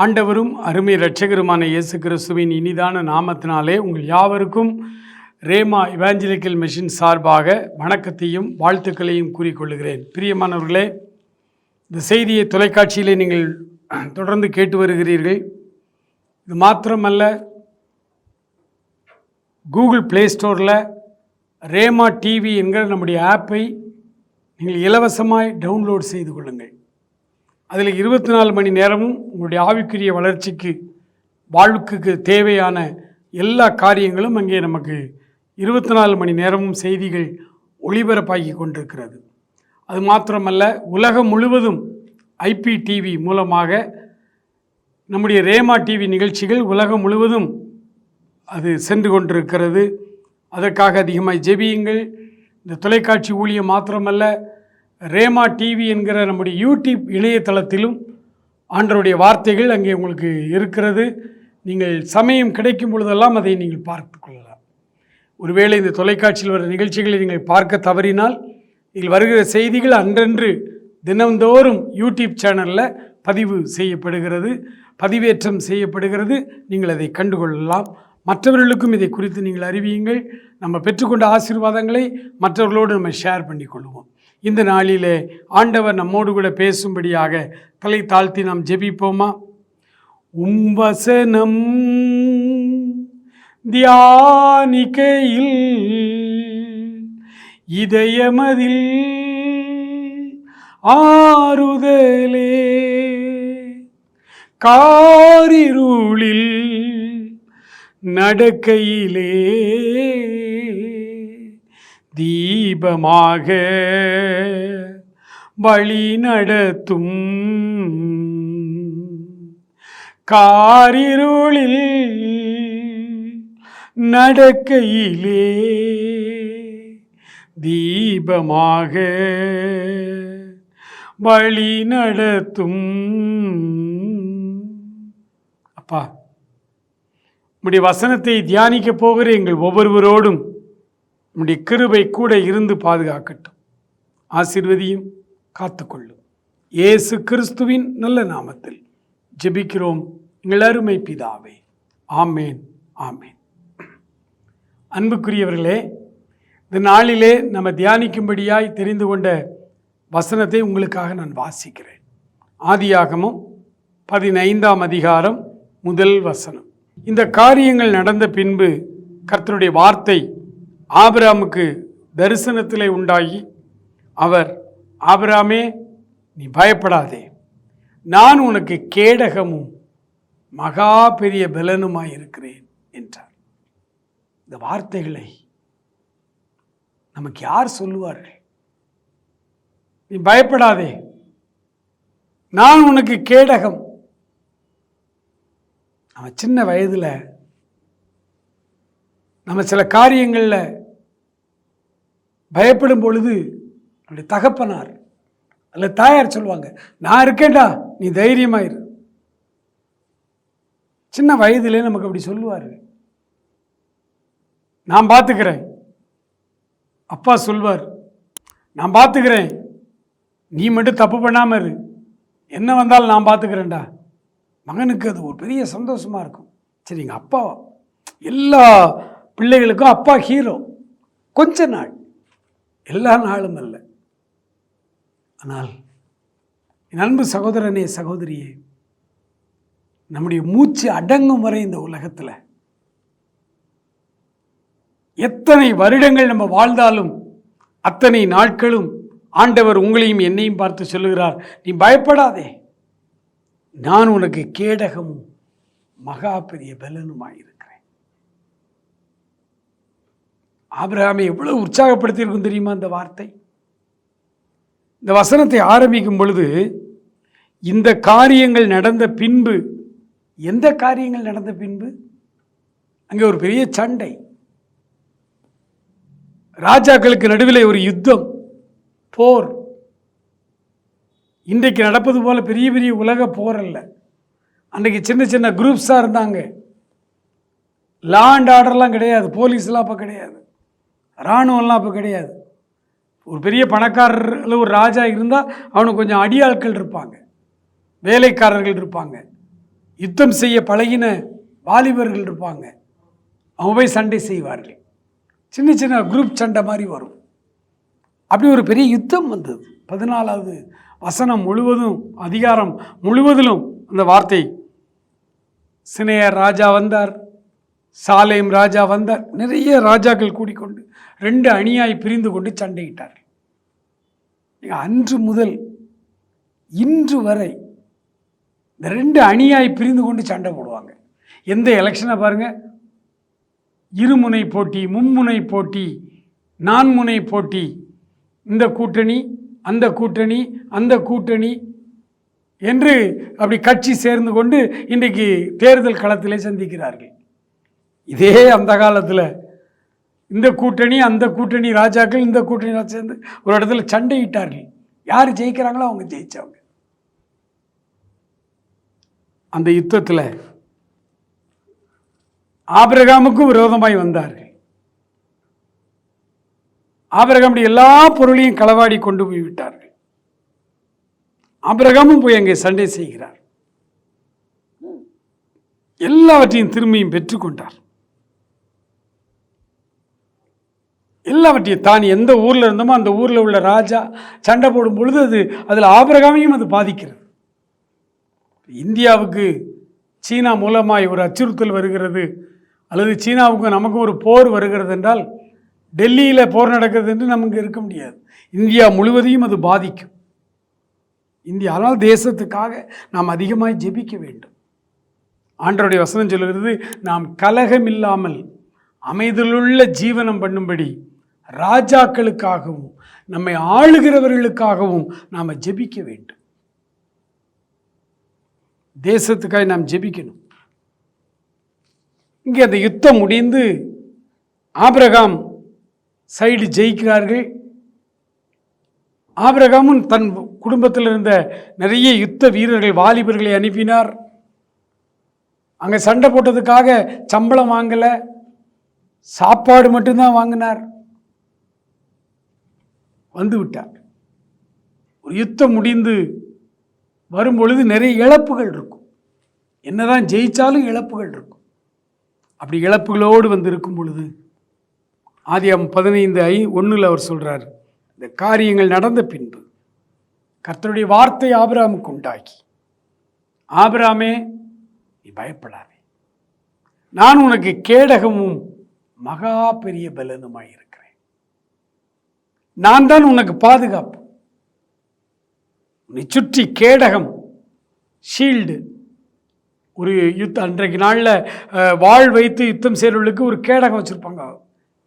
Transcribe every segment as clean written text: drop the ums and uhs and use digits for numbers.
ஆண்டவரும் அருமை இரட்சகருமான இயேசு கிறிஸ்துவின் இனிதான நாமத்தினாலே உங்கள் யாவருக்கும் ரேமா இவாஞ்சலிக்கல் மிஷன் சார்பாக வணக்கத்தையும் வாழ்த்துக்களையும் கூறிக்கொள்கிறேன். பிரியமானவர்களே, இந்த செய்தியை தொலைக்காட்சியிலே நீங்கள் தொடர்ந்து கேட்டு வருகிறீர்கள். இது மாத்திரமல்ல, கூகுள் ப்ளே ஸ்டோரில் ரேமா டிவி என்கிற நம்முடைய ஆப்பை நீங்கள் இலவசமாய் டவுன்லோட் செய்து கொள்ளுங்கள். அதில் 24 மணி நேரமும் உங்களுடைய ஆவிக்குரிய வளர்ச்சிக்கு வாழ்வுக்கு தேவையான எல்லா காரியங்களும் அங்கே நமக்கு 24 மணி நேரமும் செய்திகள் ஒளிபரப்பாகி கொண்டிருக்கிறது. அது மாத்திரமல்ல, உலகம் முழுவதும் IPTV மூலமாக நம்முடைய ரேமா டிவி நிகழ்ச்சிகள் உலகம் முழுவதும் அது சென்று கொண்டிருக்கிறது. அதற்காக அதிகமாக ஜெபியுங்கள். இந்த தொலைக்காட்சி ஊழியம் மாத்திரமல்ல, ரேமா டிவி என்கிற நம்முடைய யூடியூப் இணையதளத்திலும் ஆண்டவருடைய வார்த்தைகள் அங்கே உங்களுக்கு இருக்கிறது. நீங்கள் சமயம் கிடைக்கும் பொழுதெல்லாம் அதை நீங்கள் பார்த்து கொள்ளலாம். ஒருவேளை இந்த தொலைக்காட்சியில் வர நிகழ்ச்சிகளை நீங்கள் பார்க்க தவறினால், இதில் வருகிற செய்திகள் அன்றன்று தினந்தோறும் யூடியூப் சேனலில் பதிவு செய்யப்படுகிறது, பதிவேற்றம் செய்யப்படுகிறது. நீங்கள் அதை கண்டுகொள்ளலாம். மற்றவர்களுக்கும் இதை குறித்து நீங்கள் அறிவியுங்கள். நம்ம பெற்றுக்கொண்ட ஆசீர்வாதங்களை மற்றவர்களோடு நம்ம ஷேர் பண்ணி கொள்வோம். இந்த நாளிலே ஆண்டவர் நம்மோடு கூட பேசும்படியாக தலை தாழ்த்தி நாம் ஜெபிப்போமா? வசனம் தியானிக்கையில் இதயமதில் ஆறுதலே, காரிருளில் நடக்கையிலே தீபமாக வழி நடத்தும், காரிருளில் நடக்கையிலே தீபமாக வழி நடத்தும். அப்பா, உம்முடைய வசனத்தை தியானிக்க போகிற எங்கள் ஒவ்வொருவரோடும் உம்முடைய கிருபை கூட இருந்து பாதுகாக்கட்டும், ஆசீர்வதியும் காத்துக்கொள்ளும். இயேசு கிறிஸ்துவின் நல்ல நாமத்தில் ஜெபிக்கிறோம் எங்கள் அருமை பிதாவே, ஆமேன், ஆமேன். அன்புக்குரியவர்களே, இந்த நாளிலே நம்ம தியானிக்கும்படியாய் தெரிந்து கொண்ட வசனத்தை உங்களுக்காக நான் வாசிக்கிறேன். ஆதியாகமம் 15ஆம் அதிகாரம் 1 வசனம். இந்த காரியங்கள் நடந்த பின்பு கர்த்தருடைய வார்த்தை ஆபிரகாமுக்கு தரிசனத்திலே உண்டாகி, அவர், ஆபிரகாமே, நீ பயப்படாதே, நான் உனக்கு கேடகமும் மகா பெரிய பலனுமாய் இருக்கிறேன் என்றார். இந்த வார்த்தைகளை நமக்கு யார் சொல்லுவார்கள்? நீ பயப்படாதே, நான் உனக்கு கேடகம். நம்ம சின்ன வயதில் நம்ம சில காரியங்களில் பயப்படும் பொழுது நம்முடைய தகப்பனார் அல்ல தாயார் சொல்லுவாங்க, நான் இருக்கேன்டா, நீ தைரியமாயிரு. சின்ன வயதிலே நமக்கு அப்படி சொல்லுவார். நான் பார்த்துக்கிறேன். அப்பா சொல்வார், நான் பார்த்துக்கிறேன், நீ மட்டும் தப்பு பண்ணாமல் இரு, என்ன வந்தாலும் நான் பார்த்துக்கிறேன்டா. மகனுக்கு அது ஒரு பெரிய சந்தோஷமாக இருக்கும். சரிங்க, அப்பா எல்லா பிள்ளைகளுக்கும் அப்பா ஹீரோ. கொஞ்ச நாள், எல்லா நாளும் அல்ல. ஆனால் என் அன்பு சகோதரனே, சகோதரியே, நம்முடைய மூச்சு அடங்கும் வரை இந்த உலகத்தில் எத்தனை வருடங்கள் நம்ம வாழ்ந்தாலும் அத்தனை நாட்களும் ஆண்டவர் உங்களையும் என்னையும் பார்த்து சொல்லுகிறார், நீ பயப்படாதே, நான் உனக்கு கேடகமும் மகா பெரிய பலனுமாயிருக்கிறேன். ஆபிரகாமை எவ்வளவு உற்சாகப்படுத்தியிருக்கும் தெரியுமா இந்த வார்த்தை? இந்த வசனத்தை ஆரம்பிக்கும் பொழுது, இந்த காரியங்கள் நடந்த பின்பு, எந்த காரியங்கள் நடந்த பின்பு? அங்கே ஒரு பெரிய சண்டை, ராஜாக்களுக்கு நடுவில் ஒரு யுத்தம், போர். இன்றைக்கு நடப்பது போல பெரிய பெரிய உலக போர் அல்ல. அன்றைக்கு சின்ன சின்ன குரூப்ஸாக இருந்தாங்க. லா அண்ட் ஆர்டர்லாம் கிடையாது, போலீஸ்லாம் அப்போ கிடையாது, இராணுவம்லாம் அப்போ கிடையாது. ஒரு பெரிய பணக்காரர் ஒரு ராஜா இருந்தால் அவனுக்கு கொஞ்சம் அடியாட்கள் இருப்பாங்க, வேலைக்காரர்கள் இருப்பாங்க. யுத்தம் செய்ய பழகின வாலிபர்கள் இருப்பாங்க, அவங்க போய் சண்டை செய்வார்கள். சின்ன சின்ன குரூப் சண்டை மாதிரி வரும். அப்படி ஒரு பெரிய யுத்தம் வந்தது. 14வது வசனம் முழுவதும், அதிகாரம் முழுவதிலும் அந்த வார்த்தை. சினேயர் ராஜா வந்தார், சாலேம் ராஜா வந்தார், நிறைய ராஜாக்கள் கூடிக்கொண்டு 2 அணியாய் பிரிந்து கொண்டு சண்டையிட்டார்கள். அன்று முதல் இன்று வரை இந்த 2 அணியாய் பிரிந்து கொண்டு சண்டை போடுவாங்க. எந்த எலெக்ஷனை பாருங்கள், இருமுனை போட்டி, மும்முனை போட்டி, 4 முனை போட்டி, இந்த கூட்டணி அந்த கூட்டணி அந்த கூட்டணி என்று அப்படி கட்சி சேர்ந்து கொண்டு இன்றைக்கு தேர்தல் களத்திலே சந்திக்கிறார்கள். இதே அந்த காலத்தில் இந்த கூட்டணி அந்த கூட்டணி ராஜாக்கள் இந்த கூட்டணி சேர்ந்து ஒரு இடத்துல சண்டையிட்டார்கள். யார் ஜெயிக்கிறாங்களோ அவங்க ஜெயிச்சவங்க. அந்த யுத்தத்தில் ஆபிரகாமுக்கும் விரோதமாய் வந்தார்கள். ஆபிரகாமுடைய எல்லா பொருளையும் களவாடி கொண்டு போய் விட்டார்கள். ஆபிரகாமும் போய் அங்கே சண்டை செய்கிறார். எல்லாவற்றையும் திரும்பியும் பெற்றுக்கொண்டார். எல்லாவற்றையும் தான் எந்த ஊரில் இருந்தோமோ அந்த ஊரில் உள்ள ராஜா சண்டை போடும் பொழுது அதில் ஆபிரகாமையும் அது பாதிக்கிறது. இந்தியாவுக்கு சீனா மூலமாய் ஒரு அச்சுறுத்தல் வருகிறது, அல்லது சீனாவுக்கு நமக்கும் ஒரு போர் வருகிறது என்றால் டெல்லியில் போர் நடக்கிறது என்று நமக்கு இருக்க முடியாது. இந்தியா முழுவதையும் அது பாதிக்கும். ஆனால் தேசத்துக்காக நாம் அதிகமாக ஜெபிக்க வேண்டும். ஆண்டவருடைய வசனம் சொல்கிறது, நாம் கலகம் இல்லாமல் அமைதலுள்ள ஜீவனம் பண்ணும்படி ராஜாக்களுக்காகவும் நம்மை ஆளுகிறவர்களுக்காகவும் நாம் ஜெபிக்க வேண்டும். தேசத்துக்காக நாம் ஜெபிக்கணும். இங்கே அந்த யுத்தம் முடிந்து ஆபிரகாம் சைடு ஜெயிக்கிறார்கள். ஆபிரகாமும் தன் குடும்பத்தில் இருந்த நிறைய யுத்த வீரர்கள், வாலிபர்களை அனுப்பினார். அங்கே சண்டை போட்டதுக்காக சம்பளம் வாங்கலை, சாப்பாடு மட்டும்தான் வாங்கினார். வந்து விட்டார். ஒரு யுத்தம் முடிந்து வரும்பொழுது நிறைய இழப்புகள் இருக்கும். என்னதான் ஜெயிச்சாலும் இழப்புகள் இருக்கும். அப்படி இழப்புகளோடு வந்து இருக்கும் பொழுது ஆதியாகமம் 15:1 அவர் சொல்றார், இந்த காரியங்கள் நடந்த பின்பு கர்த்தருடைய வார்த்தை ஆபிரகாமுக்கு உண்டாகி, ஆபிரகாமே நீ பயப்படாதே, நான் உனக்கு கேடகமும் மகா பெரிய பலனுமாய் இருக்கிறேன். நான் தான் உனக்கு பாதுகாப்பு. உன்னை சுற்றி கேடகம், ஷீல்டு. ஒரு யுத்தம் அன்றைக்கு நாளில் வாள் வைத்து யுத்தம் செய்கிறவர்களுக்கு ஒரு கேடகம் வச்சுருப்பாங்க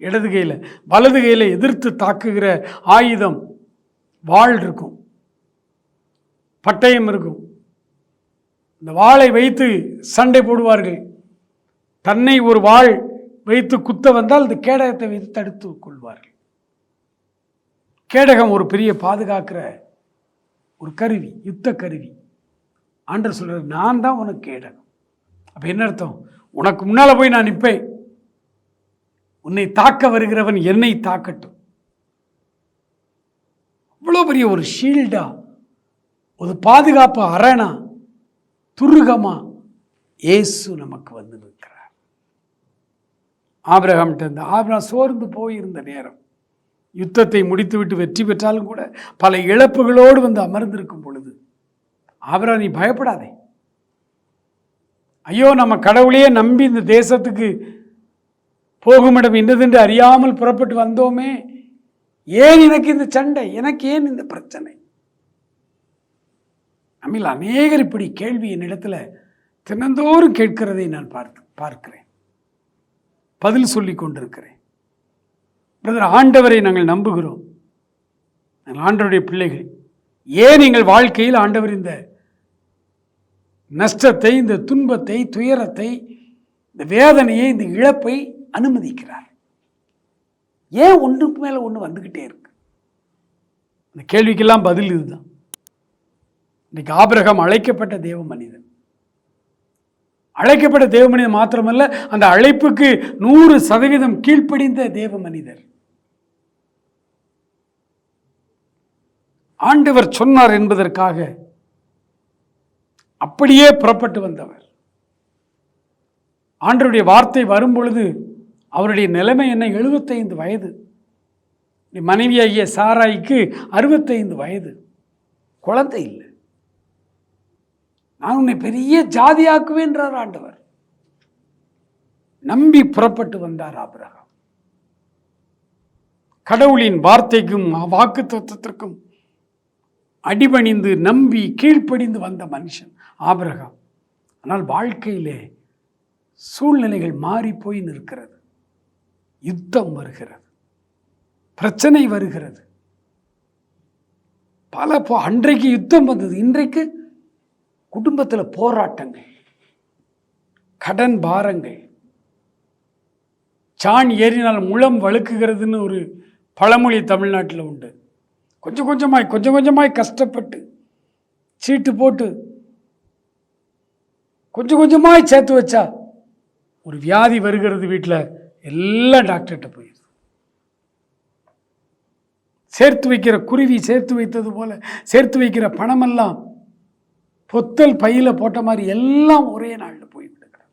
இடது கையில். வலது கையில் எதிர்த்து தாக்குகிற ஆயுதம் வாள் இருக்கும், பட்டயம் இருக்கும். இந்த வாளை வைத்து சண்டை போடுவார்கள். தன்னை ஒரு வாள் வைத்து குத்த வந்தால் இந்த கேடகத்தை வைத்து தடுத்து கொள்வார்கள். கேடகம் ஒரு பெரிய பாதுகாக்கிற ஒரு கருவி, யுத்த கருவி. ஆண்டவர் சொல்றார், நான் தான் உனக்கு கேடகம். அப்ப என்ன அர்த்தம்? உனக்கு முன்னால போய் நான் நிற்பேன், உன்னை தாக்க வருகிறவன் என்னை தாக்கட்டும். இவ்வளோ பெரிய ஒரு ஷீல்டா, ஒரு பாதுகாப்பு அரணா, துருகமா இயேசு நமக்கு வந்து நிற்கிறார். ஆபிரகாம் சோர்ந்து போயிருந்த நேரம், யுத்தத்தை முடித்துவிட்டு வெற்றி பெற்றாலும் கூட பல இழப்புகளோடு வந்து அமர்ந்திருக்கும் பொழுது, ஆபிரகாம் நீ பயப்படாதே, ஐயோ நம்ம கடவுளையே நம்பி இந்த தேசத்துக்கு போகுமிடம் இன்னதென்று அறியாமல் புறப்பட்டு வந்தோமே, ஏன் எனக்கு இந்த சண்டை, எனக்கு ஏன் இந்த பிரச்சனை? நம்மில் அநேகர் இப்படி கேள்வி என்னிடத்தில் தினந்தோறும் கேட்கிறதை நான் பார்க்கிறேன், பதில் சொல்லி கொண்டிருக்கிறேன். பிரதர், ஆண்டவரை நாங்கள் நம்புகிறோம், நாங்கள் ஆண்டவருடைய பிள்ளைகள். ஏன் எங்கள் வாழ்க்கையில் ஆண்டவர் இந்த நஷ்டத்தை, இந்த துன்பத்தை, துயரத்தை, இந்த வேதனையை, இந்த இழப்பை அனுமதிக்கிறார்? ஏன் ஒன்றுக்கு மேலே ஒன்று வந்துக்கிட்டே இருக்கு? இந்த கேள்விக்கெல்லாம் பதில் இதுதான். இன்னைக்கு ஆபிரகாம் அழைக்கப்பட்ட தேவ மனிதன். அழைக்கப்பட்ட தேவ மனிதன் மாத்திரமல்ல, அந்த அழைப்புக்கு 100% கீழ்ப்படிந்த தேவ மனிதர். ஆண்டவர் சொன்னார் என்பதற்காக அப்படியே புறப்பட்டு வந்தவர். ஆண்டவருடைய வார்த்தை வரும் பொழுது அவருடைய நிலைமை என்ன? 75 வயது. மனைவியாகிய சாராய்க்கு 65 வயது. குழந்தை இல்லை. நான் உன்னை பெரிய ஜாதியாக்குவேன்றார் ஆண்டவர். நம்பி புறப்பட்டு வந்தார் ஆபிரகாம். கடவுளின் வார்த்தைக்கும் வாக்கு தத்துவத்திற்கும் அடிபணிந்து நம்பி கீழ்ப்படிந்து வந்த மனுஷன் ஆபிரகாம். ஆனால் வாழ்க்கையிலே சூழ்நிலைகள் மாறி போய் நிற்கிறது. யுத்தம் வருகிறது, பிரச்சனை வருகிறது. அன்றைக்கு யுத்தம் வந்தது, இன்றைக்கு குடும்பத்தில் போராட்டங்கள், கடன் பாரங்கள். சாண் ஏறினால் முழம் வழுக்குகிறதுன்னு ஒரு பழமொழி தமிழ்நாட்டில் உண்டு. கொஞ்சம் கொஞ்சமாய் கஷ்டப்பட்டு சீட்டு போட்டு கொஞ்சம் கொஞ்சமாய் சேர்த்து வச்சா ஒரு வியாதி வருகிறது. வீட்டில் எல்லாம் டாக்டர்கிட்ட போயிடுது. சேர்த்து வைக்கிற குருவி சேர்த்து வைத்தது போல சேர்த்து வைக்கிற பணமெல்லாம் பொத்தல் பையில போட்ட மாதிரி எல்லாம் ஒரே நாளில் போய்விடுகிறது.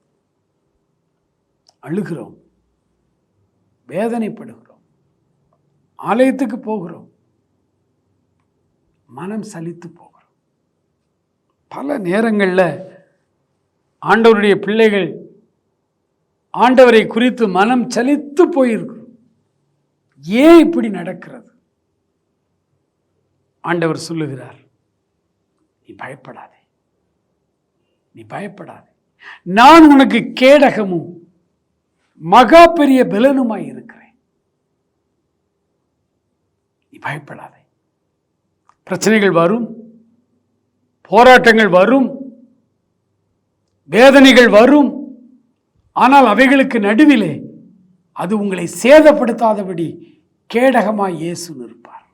அழுகிறோம், வேதனைப்படுகிறோம், ஆலயத்துக்கு போகிறோம், மனம் சலித்து போகிறோம். பல நேரங்களில் ஆண்டவருடைய பிள்ளைகள் ஆண்டவரை குறித்து மனம் சலித்து போயிருக்கிறோம். ஏன் இப்படி நடக்கிறது? ஆண்டவர் சொல்லுகிறார், நீ பயப்படாதே, நீ பயப்படாதே, நான் உனக்கு கேடகமும் மகா பெரிய பலனுமாய் இருக்கிறேன். நீ பயப்படாதே. பிரச்சனைகள் வரும், போராட்டங்கள் வரும், வேதனைகள் வரும். ஆனால் அவைகளுக்கு நடுவிலே அது உங்களை சேதப்படுத்தாதபடி கேடகமாய் இயேசு நிற்பார்.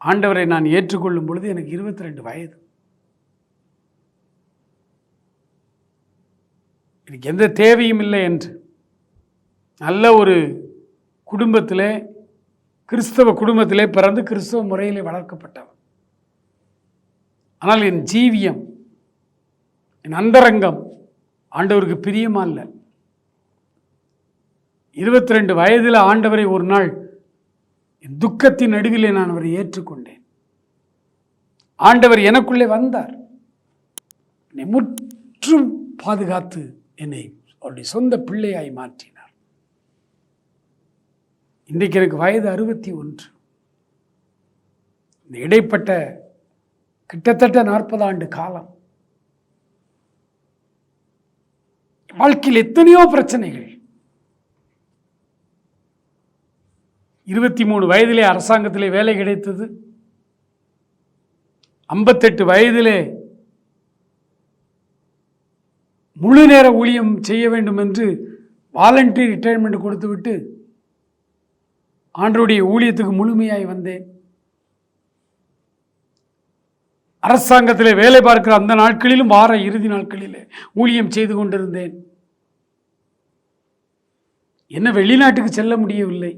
ஆண்டவரை நான் ஏற்றுக்கொள்ளும் பொழுது எனக்கு 22 வயது. எனக்கு எந்த தேவையும் இல்லை என்று நல்ல ஒரு குடும்பத்திலே, கிறிஸ்தவ குடும்பத்திலே பிறந்து கிறிஸ்தவ முறையிலே வளர்க்கப்பட்டவன். ஆனால் என் ஜீவியம், என் அந்தரங்கம் ஆண்டவருக்கு பிரியமா இல்லை. 22 வயதில் ஆண்டவரை ஒரு நாள் என் துக்கத்தின் நடுவிலே நான் அவரை ஏற்றுக்கொண்டேன். ஆண்டவர் எனக்குள்ளே வந்தார், என்னை முற்றும் பாதுகாத்து என்னை அவருடைய சொந்த பிள்ளையாய் மாற்றினார். இன்றைக்கு எனக்கு வயது 61. இந்த இடைப்பட்ட கிட்டத்தட்ட 40 ஆண்டு காலம் வாழ்க்கையில் எத்தனையோ பிரச்சனைகள். 23 வயதிலே அரசாங்கத்திலே வேலை கிடைத்தது. 58 வயதிலே முழு நேர ஊழியம் செய்ய வேண்டும் என்று வாலண்டரி ரிட்டையர்மெண்ட் கொடுத்துவிட்டு ஆண்டவருடைய ஊழியத்துக்கு முழுமையாய் வந்தேன். அரசாங்கத்திலே வேலை பார்க்கிற அந்த நாட்களிலும் வார இறுதி நாட்களிலே ஊழியம் செய்து கொண்டிருந்தேன். என்ன வெளிநாட்டுக்கு செல்ல முடியவில்லை.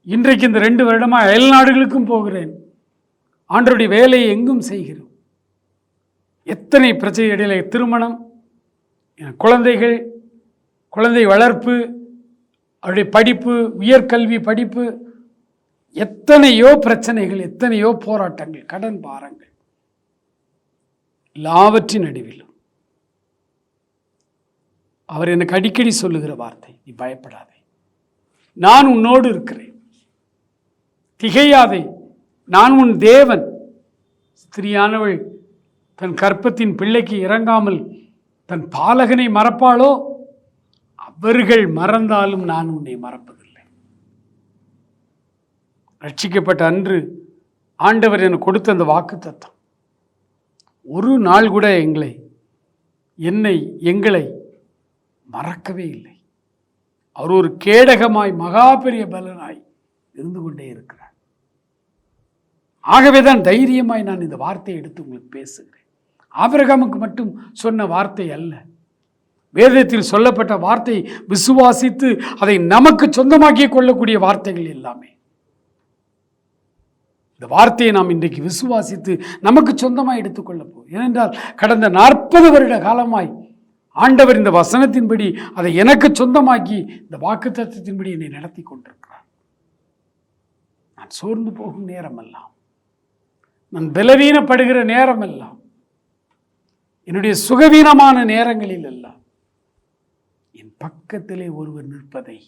இன்றைக்கு இந்த 2 வருடமாக அயல் நாடுகளுக்கும் போகிறேன். ஆண்டவருடைய வேலையை எங்கும் செய்கிறோம். எத்தனை பிரச்சனை இடையில திருமணம், குழந்தைகள், குழந்தை வளர்ப்பு, அவருடைய படிப்பு, உயர்கல்வி படிப்பு, எத்தனையோ பிரச்சனைகள், எத்தனையோ போராட்டங்கள், கடன் பாரங்கள். எல்லாவற்றின் நடுவிலும் அவர் எனக்கு அடிக்கடி சொல்லுகிற வார்த்தை, நீ பயப்படாதே, நான் உன்னோடு இருக்கிறேன், திகையாதே, நான் உன் தேவன். ஸ்திரியானவள் தன் கற்பத்தின் பிள்ளைக்கு இறங்காமல் தன் பாலகனை மறப்பாளோ? அவர்கள் மறந்தாலும் நான் உன்னை மறப்பதில்லை. ரட்சிக்கப்பட்ட அன்று ஆண்டவர் எனக்கு கொடுத்த அந்த வாக்குத்தத்தம் ஒரு நாள் கூட எங்களை மறக்கவே இல்லை. அவர் ஒரு கேடகமாய் மகா பெரிய பலனாய் இருந்து கொண்டே இருக்கிறார். ஆகவேதான் தைரியமாய் நான் இந்த வார்த்தையை எடுத்து உங்களுக்கு பேசுகிறேன். ஆபிரகாமுக்கு மட்டும் சொன்ன வார்த்தை அல்ல, வேதத்தில் சொல்லப்பட்ட வார்த்தை விசுவாசித்து அதை நமக்கு சொந்தமாக்கி கொள்ளக்கூடிய வார்த்தைகள் எல்லாமே. இந்த வார்த்தையை நாம் இன்றைக்கு விசுவாசித்து நமக்கு சொந்தமாய் எடுத்துக்கொள்ள போகிறோம். ஏனென்றால் கடந்த 40 வருட காலமாய் ஆண்டவர் இந்த வசனத்தின்படி அதை எனக்கு சொந்தமாக்கி இந்த வாக்குத்தத்தத்தின்படி என்னை நடத்தி கொண்டிருக்கிறார். நான் சோர்ந்து போகும் நேரமெல்லாம், நான் பலவீனப்படுகிற நேரமெல்லாம், என்னுடைய சுகவீனமான நேரங்களில் எல்லாம் என் பக்கத்திலே ஒருவர் நிற்பதை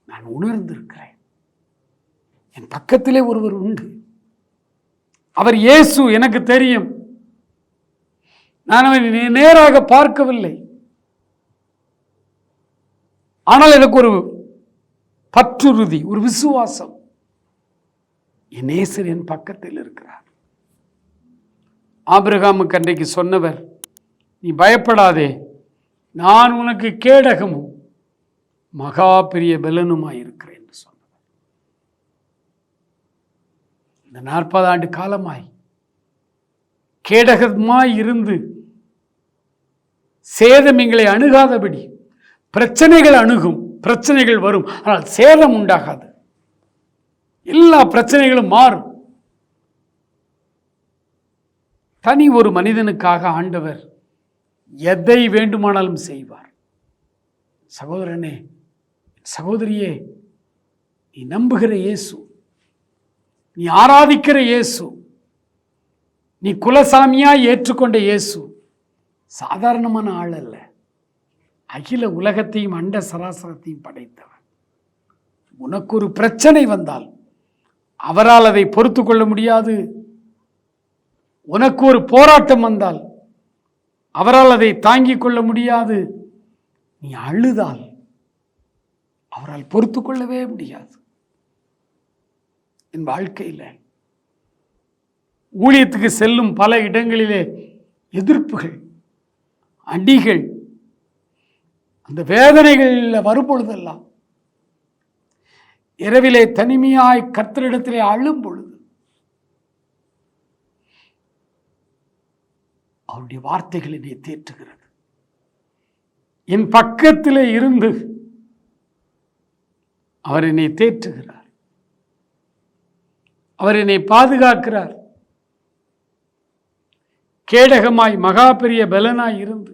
நான் உணர்ந்திருக்கிறேன். என் பக்கத்திலே ஒருவர் உண்டு. அவர் இயேசு. எனக்கு தெரியும். நான் அவரை நேராக பார்க்கவில்லை. ஆனால் எனக்கு ஒரு பற்றுறுதி, ஒரு விசுவாசம். என் நேசர் என் பக்கத்தில் இருக்கிறார். ஆபிரகாமுக்கு அன்றைக்கு சொன்னவர், நீ பயப்படாதே, நான் உனக்கு கேடகமும் மகா பெரிய பலனுமாய் இருக்கிறேன் என்று சொன்னவர். இந்த 40 ஆண்டு காலமாய் கேடகமாய் இருந்து சேதம் எங்களை அணுகாதபடி, பிரச்சனைகள் அணுகும், பிரச்சனைகள் வரும், ஆனால் சேதம் உண்டாகாது. எல்லா பிரச்சனைகளும் மாறும். தனி ஒரு மனிதனுக்காக ஆண்டவர் எதை வேண்டுமானாலும் செய்வார். சகோதரனே, சகோதரியே, நீ நம்புகிற இயேசு, நீ ஆராதிக்கிற இயேசு, நீ குலசாமியாய் ஏற்றுக்கொண்ட இயேசு சாதாரணமான ஆள் அல்ல. அகில உலகத்தையும் அண்ட சராசரத்தையும் படைத்தவர். உனக்கு ஒரு பிரச்சனை வந்தால் அவரால் அதை பொறுத்து கொள்ள முடியாது. உனக்கு ஒரு போராட்டம் வந்தால் அவரால் அதை தாங்கிக் கொள்ள முடியாது. நீ அழுதால் அவரால் பொறுத்து கொள்ளவே முடியாது. என் வாழ்க்கையில் ஊழியத்துக்கு செல்லும் பல இடங்களிலே எதிர்ப்புகள், அடிகள், அந்த வேதனைகளில் வரும்பொழுதெல்லாம், இரவிலே தனிமையாய் கர்த்தரிடத்திலே அழும் பொழுது அவருடைய வார்த்தைகள் என்னை தேற்றுகிறது. என் பக்கத்திலே இருந்து அவர் என்னை தேற்றுகிறார். அவர் என்னை பாதுகாக்கிறார். கேடகமாய் மகா பெரிய பலனாய் இருந்து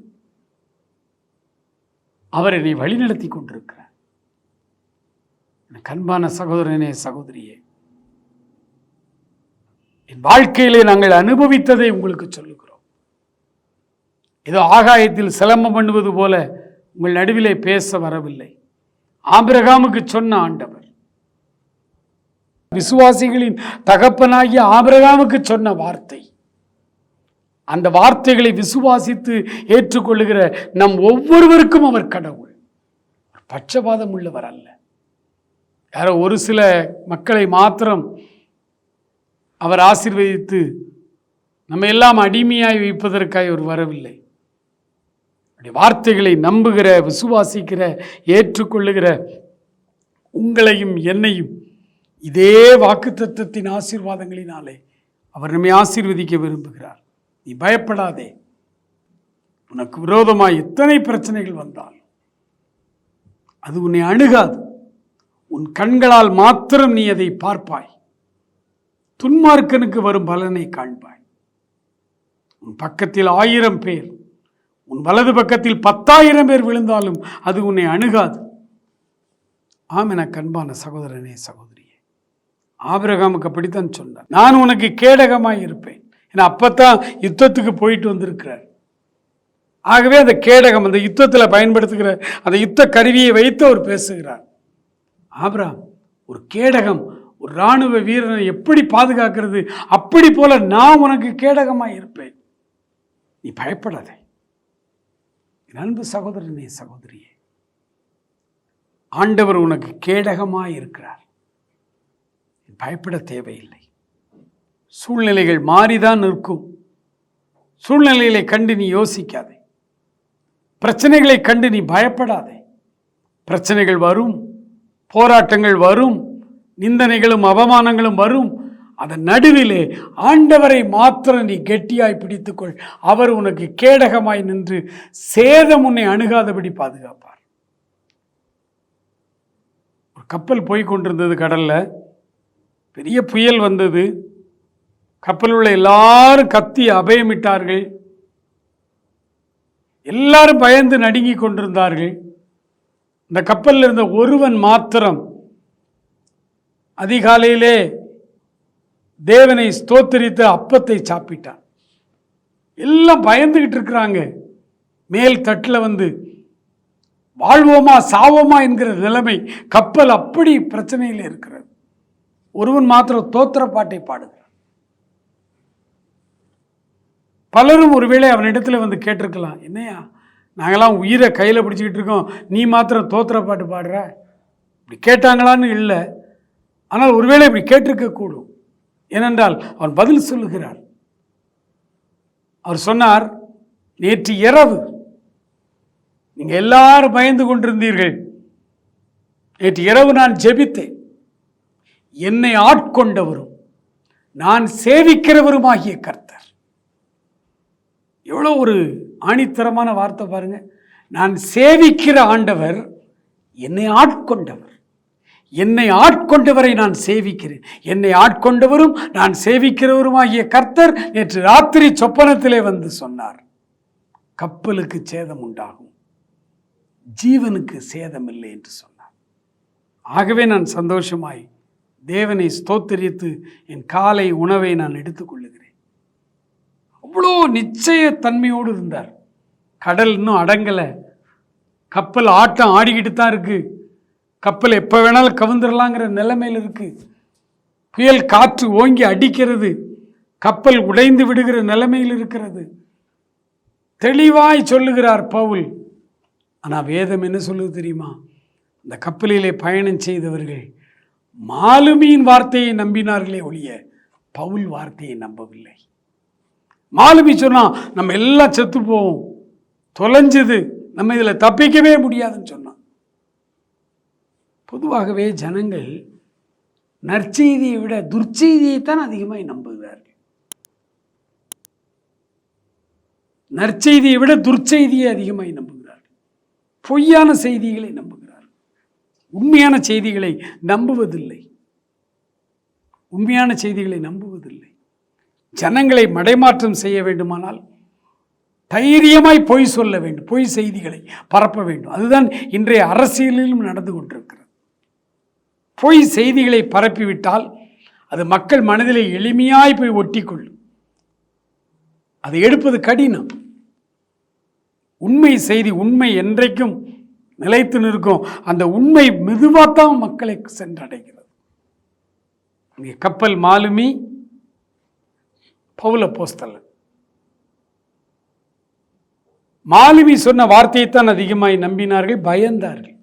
அவர் என்னை வழிநடத்தி கொண்டிருக்கிறார். அன்பான சகோதரனே, சகோதரியே, என் வாழ்க்கையிலே நாங்கள் அனுபவித்ததை உங்களுக்கு சொல்லுகிறோம். ஏதோ ஆகாயத்தில் சிலம்பம் பண்ணுவது போல உங்கள் நடுவிலே பேச வரவில்லை. ஆபிரகாமுக்கு சொன்ன ஆண்டவர், விசுவாசிகளின் தகப்பனாகிய ஆபிரகாமுக்கு சொன்ன வார்த்தை, அந்த வார்த்தைகளை விசுவாசித்து ஏற்றுக்கொள்ளுகிற நம் ஒவ்வொருவருக்கும் அவர் கடவுள். பட்சபாதம் உள்ளவர் அல்ல. யாரோ ஒரு சில மக்களை மாத்திரம் அவர் ஆசீர்வதித்து நம்ம எல்லாம் அடிமையாய் வைப்பதற்காக அவர் வரவில்லை. வார்த்தைகளை நம்புகிற, விசுவாசிக்கிற, ஏற்றுக்கொள்ளுகிற உங்களையும் என்னையும் இதே வாக்குத்தத்தத்தின் ஆசீர்வாதங்களினாலே அவர் நம்மை ஆசீர்வதிக்க விரும்புகிறார். நீ பயப்படாதே. உனக்கு விரோதமாய் எத்தனை பிரச்சனைகள் வந்தால் அது உன்னை அணுகாது. உன் கண்களால் மாத்திரம் நீ அதை பார்ப்பாய். துன்மார்க்கனுக்கு வரும் பலனை காண்பாய். உன் பக்கத்தில் 1000 பேர், உன் வலது பக்கத்தில் 10,000 பேர் விழுந்தாலும் அது உன்னை அணுகாது. ஆம், எனக்கு அன்பான சகோதரனே, சகோதரியே, ஆபிரகாமுக்கு அப்படித்தான் சொன்னார், நான் உனக்கு கேடகமாய் இருப்பேன். ஏன்னா அப்பத்தான் யுத்தத்துக்கு போயிட்டு வந்திருக்கிறார். ஆகவே அந்த கேடகம், அந்த யுத்தத்தில் பயன்படுத்துகிற அந்த யுத்த கருவியை வைத்து அவர் பேசுகிறார். ஆபிரகாம், ஒரு கேடகம் ஒரு இராணுவ வீரனை எப்படி பாதுகாக்கிறது, அப்படி போல நான் உனக்கு கேடகமாய் இருப்பேன். நீ பயப்படாதே. என் அன்பு சகோதரனே, சகோதரியே, ஆண்டவர் உனக்கு கேடகமாய் இருக்கிறார். பயப்பட தேவையில்லை. சூழ்நிலைகள் மாறிதான் நிற்கும். சூழ்நிலைகளை கண்டு நீ யோசிக்காதே. பிரச்சனைகளை கண்டு நீ பயப்படாதே. பிரச்சனைகள் வரும், போராட்டங்கள் வரும், நிந்தனைகளும் அவமானங்களும் வரும். அதன் நடுவிலே ஆண்டவரை மாத்திரம் நீ கெட்டியாய் பிடித்துக்கொள். அவர் உனக்கு கேடகமாய் நின்று சேதம் உன்னை அணுகாதபடி பாதுகாப்பார். ஒரு கப்பல் போய் கொண்டிருந்தது கடல்ல. பெரிய புயல் வந்தது. கப்பலில் உள்ள எல்லாரும் கத்தி அபயமிட்டார்கள். எல்லாரும் பயந்து நடுங்கி கொண்டிருந்தார்கள். இந்த கப்பலில் இருந்த ஒருவன் மாத்திரம் அதிகாலையிலே தேவனை ஸ்தோத்திரித்து அப்பத்தை சாப்பிட்டான். எல்லாம் பயந்துகிட்டு இருக்கிறாங்க. மேல் தட்டில் வந்து வாழ்வோமா சாவோமா என்கிற நிலைமை. கப்பல் அப்படி பிரச்சனையில் இருக்கிறது. ஒருவன் மாத்திரம் தோத்திர பாட்டை பாடுகிறான். பலரும் ஒருவேளை அவனிடத்துல வந்து கேட்டிருக்கலாம், என்னையா நாங்களாம் உயிரை கையில் பிடிச்சிக்கிட்டு இருக்கோம், நீ மாத்திரம் தோத்திர பாட்டு பாடுற? இப்படி கேட்டாங்களான்னு இல்லை, ஆனால் ஒருவேளை இப்படி கேட்டிருக்க கூடும். ஏனென்றால் அவன் பதில் சொல்லுகிறார். அவர் சொன்னார், நேற்று இரவு நீங்கள் எல்லாரும் பயந்து கொண்டிருந்தீர்கள். நேற்று இரவு நான் ஜெபித்தேன். என்னை ஆட்கொண்டவரும் நான் சேவிக்கிறவருமாகிய கர்த்தர். எவ்வளோ ஒரு ஆணித்தரமான வார்த்தை பாருங்க. நான் சேவிக்கிற ஆண்டவர் என்னை ஆட்கொண்டவர். என்னை ஆட்கொண்டவரை நான் சேவிக்கிறேன். என்னை ஆட்கொண்டவரும் நான் சேவிக்கிறவருமாகிய கர்த்தர் நேற்று ராத்திரி சொப்பனத்திலே வந்து சொன்னார், கப்பலுக்கு சேதம் உண்டாகும், ஜீவனுக்கு சேதம் இல்லை என்று சொன்னார். ஆகவே நான் சந்தோஷமாய் தேவனை ஸ்தோத்திரித்து என் காலை உணவை நான் எடுத்துக்கொள்ளுகிறேன். அவ்வளோ நிச்சயத்தன்மையோடு இருந்தார். கடல் இன்னும் அடங்கலை. கப்பல் ஆட்டம் ஆடிக்கிட்டு தான் இருக்கு. கப்பல் எப்போ வேணாலும் கவுந்துடலாங்கிற நிலைமையில் இருக்கு. புயல் காற்று ஓங்கி அடிக்கிறது. கப்பல் உடைந்து விடுகிற நிலைமையில் இருக்கிறது. தெளிவாய் சொல்லுகிறார் பவுல். ஆனால் வேதம் என்ன சொல்லுது தெரியுமா? இந்த கப்பலிலே பயணம் செய்தவர்கள் மாலுமியின் வார்த்தையை நம்பினார்களே ஒழிய பவுல் வார்த்தையை நம்பவில்லை. மாலுமி சொன்னா நம்ம எல்லாம் செத்து போவோம், தொலைஞ்சது, நம்ம இதில் தப்பிக்கவே முடியாதுன்னு சொன்னான். பொதுவாகவே ஜனங்கள் நற்செய்தியை விட துர்ச்செய்தியைத்தான் அதிகமாக நம்புகிறார்கள். நற்செய்தியை விட துர்ச்செய்தியை அதிகமாக நம்புகிறார்கள். பொய்யான செய்திகளை நம்புகிறார்கள். உண்மையான செய்திகளை நம்புவதில்லை. உண்மையான செய்திகளை நம்புவதில்லை. ஜனங்களை மடைமாற்றம் செய்ய வேண்டுமானால் தைரியமாய் பொய் சொல்ல வேண்டும், பொய் செய்திகளை பரப்ப வேண்டும். அதுதான் இன்றைய அரசியலிலும் நடந்து கொண்டிருக்கிறது. பொய் செய்திகளை பரப்பிவிட்டால் அது மக்கள் மனதிலே எளிமையாய் போய் ஒட்டிக்கொள்ளும். அதை எடுப்பது கடினம். உண்மை செய்தி, உண்மை என்றைக்கும் நிலைத்து நிற்கும். அந்த உண்மை மெதுவாத்தான் மக்களை சென்றடைகிறது. இங்கே கப்பல் மாலுமி பவுல் அப்போஸ்தலன். மாலுமி சொன்ன வார்த்தையைத்தான் அதிகமாய் நம்பினார்கள், பயந்தார்கள்.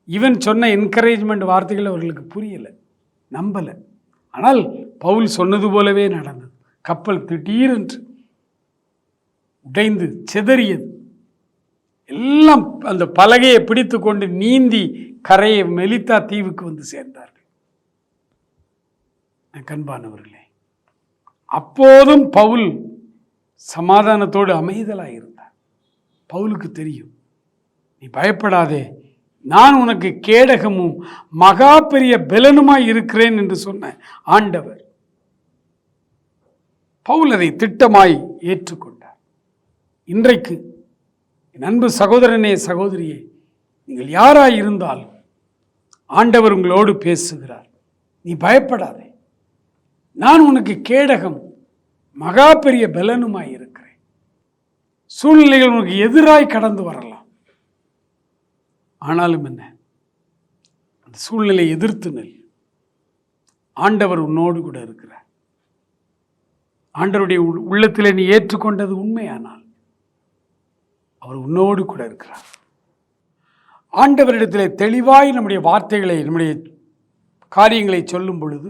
இவன் சொன்ன என்கரேஜ்மெண்ட் வார்த்தைகள் அவர்களுக்கு புரியலை, நம்பலை. ஆனால் பவுல் சொன்னது போலவே நடந்தது. கப்பல் திடீரென்று உடைந்து சிதறியது. எல்லாம் அந்த பலகையை பிடித்து கொண்டு நீந்தி கரையை மெலித்தா தீவுக்கு வந்து சேர்ந்தார்கள். கண்பானவர்களே, அப்போதும் பவுல் சமாதானத்தோடு அமைதலாக இருந்தார். பவுலுக்கு தெரியும், நீ பயப்படாதே, நான் உனக்கு கேடகமும் மகா பெரிய பெலனுமாய் இருக்கிறேன் என்று சொன்ன ஆண்டவர். பவுல் அதை திட்டமாய் ஏற்றுக்கொண்டார். இன்றைக்கு என் அன்பு சகோதரனே, சகோதரியே, நீங்கள் யாராய் இருந்தாலும் ஆண்டவர் உங்களோடு பேசுகிறார். நீ பயப்படாதே, நான் உனக்கு கேடகம் மகா பெரிய பலனுமாய் இருக்கிறேன். சூழ்நிலைகள் உனக்கு எதிராய் கடந்து வரலாம். ஆனாலும் என்ன, அந்த சூழ்நிலை எதிர்த்து நெல். ஆண்டவர் உன்னோடு கூட இருக்கிறார். ஆண்டவருடைய உள்ளத்திலே நீ ஏற்றுக்கொண்டது உண்மையானால் அவர் உன்னோடு கூட இருக்கிறார். ஆண்டவரிடத்திலே தெளிவாய் நம்முடைய வார்த்தைகளை, நம்முடைய காரியங்களை சொல்லும் பொழுது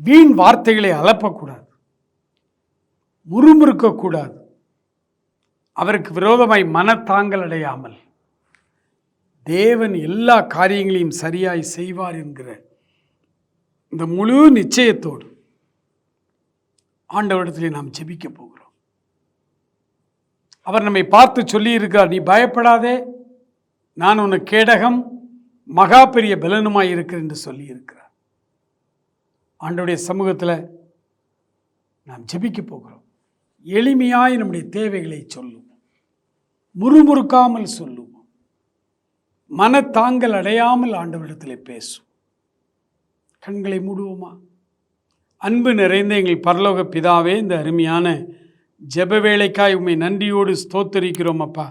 வீண் வார்த்தைகளை அலப்பக்கூடாது, முறுமுறுக்கக்கூடாது. அவருக்கு விரோதமாய் மனத்தாங்கல் அடையாமல் தேவன் எல்லா காரியங்களையும் சரியாய் செய்வார் என்கிற இந்த முழு நிச்சயத்தோடு ஆண்டவரிடத்திலே நாம் ஜெபிக்க போகிறோம். அவர் நம்மை பார்த்து சொல்லியிருக்கிறார், நீ பயப்படாதே, நான் உனக்கு கேடகம் மகா பெரிய பலனுமாய் இருக்கிறேன் என்று சொல்லியிருக்கிறார். ஆண்டவருடைய சமூகத்தில் நாம் ஜெபிக்க போகிறோம். எளிமையாய் நம்முடைய தேவைகளை சொல்லுவோம், முறுமுறுக்காமல் சொல்லுவோம், மனத்தாங்கல் அடையாமல் ஆண்டவரிடத்தில் பேசுவோம். கண்களை மூடுவோமா? அன்பு நிறைந்த எங்கள் பரலோக பிதாவே, இந்த அருமையான ஜெப வேளைக்காய் உம்மை நன்றியோடு ஸ்தோத்தரிக்கிறோம் அப்பா.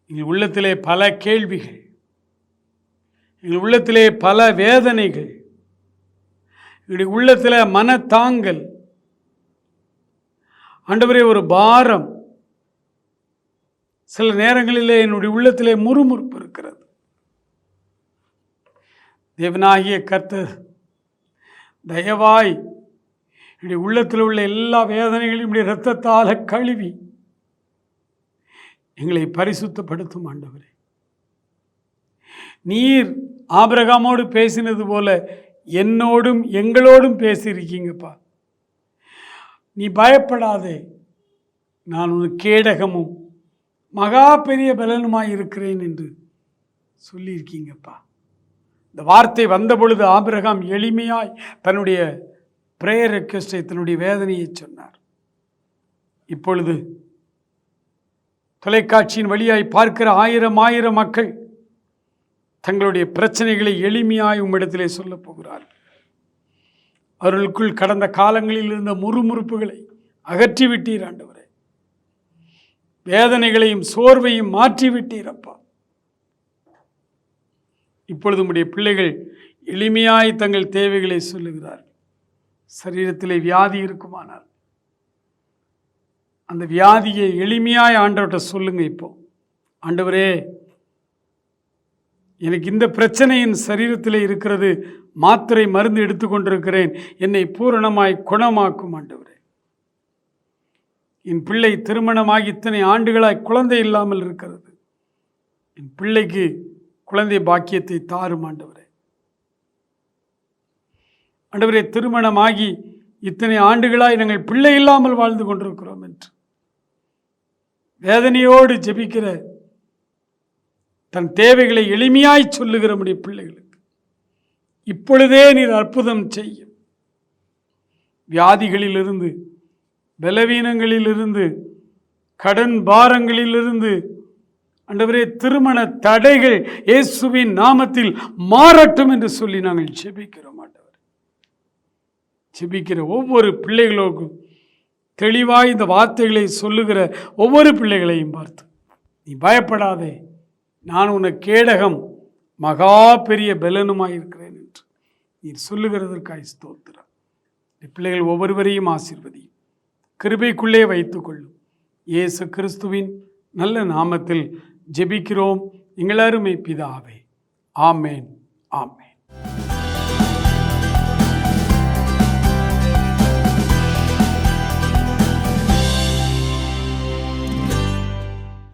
எங்கள் உள்ளத்திலே பல கேள்விகள், எங்கள் உள்ளத்திலே பல வேதனைகள், எங்களுடைய உள்ளத்தில் மனத்தாங்கல், ஆண்டவரே ஒரு பாரம், சில நேரங்களிலே என்னுடைய உள்ளத்திலே முறுமுறுப்பு இருக்கிறது. தேவனாகிய கர்த்தர் தயவாய் என்னுடைய உள்ளத்தில் உள்ள எல்லா வேதனைகளையும் இரத்தத்தால் கழுவி எங்களை பரிசுத்தப்படுத்தும் ஆண்டவரே. நீர் ஆபிரகாமோடு பேசினது போல என்னோடும் எங்களோடும் பேசியிருக்கீங்கப்பா. நீ பயப்படாதே, நான் உன் கேடகமும் மகா பெரிய பலனுமாய் இருக்கிறேன் என்று சொல்லியிருக்கீங்கப்பா. இந்த வார்த்தை வந்த பொழுது ஆபிரகாம் எளிமையாய் தன்னுடைய பிரேயர் ரெக்வெஸ்டை, தன்னுடைய வேதனையை சொன்னார். இப்பொழுது தொலைக்காட்சியின் வழியாய் பார்க்கிற ஆயிரம் மக்கள் தங்களுடைய பிரச்சனைகளை எளிமையாய் உம்மிடத்திலே சொல்லப் போகிறார்கள். அவர்களுக்குள் கடந்த காலங்களில் இருந்த முறுமுறுப்புகளை அகற்றிவிட்டீர் ஆண்டவரே. வேதனைகளையும் சோர்வையும் மாற்றிவிட்டீரப்பா. இப்பொழுது உம்முடைய பிள்ளைகள் எளிமையாய் தங்கள் தேவைகளை சொல்லுகிறார்கள். சரீரத்திலே வியாதி இருக்குமானால் அந்த வியாதியை எளிமையாய் ஆண்டவர்கிட்ட சொல்லுங்க. இப்போ ஆண்டவரே, எனக்கு இந்த பிரச்சனையின் சரீரத்தில் இருக்கிறது, மாத்திரை மருந்து எடுத்துக்கொண்டிருக்கிறேன், என்னை பூரணமாய் குணமாக்கும் ஆண்டவரே. என் பிள்ளை திருமணமாகி இத்தனை ஆண்டுகளாய் குழந்தை இல்லாமல் இருக்கிறது, என் பிள்ளைக்கு குழந்தை பாக்கியத்தை தாரும் ஆண்டவரே. ஆண்டவரே, திருமணமாகி இத்தனை ஆண்டுகளாய் நாங்கள் பிள்ளை இல்லாமல் வாழ்ந்து கொண்டிருக்கிறோம் என்று வேதனையோடு ஜெபிக்கிற, தன் தேவைகளை எளிமையாய் சொல்லுகிற நம்முடைய பிள்ளைகளுக்கு இப்பொழுதே நீர் அற்புதம் செய்யும். வியாதிகளிலிருந்து, பலவீனங்களிலிருந்து, கடன் பாரங்களிலிருந்து, ஆண்டவரே திருமண தடைகள் இயேசுவின் நாமத்தில் மாறட்டும் என்று சொல்லி நாங்கள் ஜெபிக்கிறோம் ஆண்டவரே. ஜெபிக்கிற ஒவ்வொரு பிள்ளைகளுக்கும் தெளிவாய் இந்த வார்த்தைகளை சொல்லுகிற ஒவ்வொரு பிள்ளைகளையும் பார்த்து, நீ பயப்படாதே, நான் உனக்கு கேடகம் மகா பெரிய பலனுமாய் இருக்கிறேன் என்று நீர் சொல்லுகிறதற்காய் ஸ்தோத்திரம். பிள்ளைகள் ஒவ்வொருவரையும் ஆசீர்வதியும், கிருபைக்குள்ளே வைத்துக்கொள்ளும். இயேசு கிறிஸ்துவின் நல்ல நாமத்தில் ஜெபிக்கிறோம் எங்கள் அருமை பிதாவே. ஆமேன், ஆமேன்.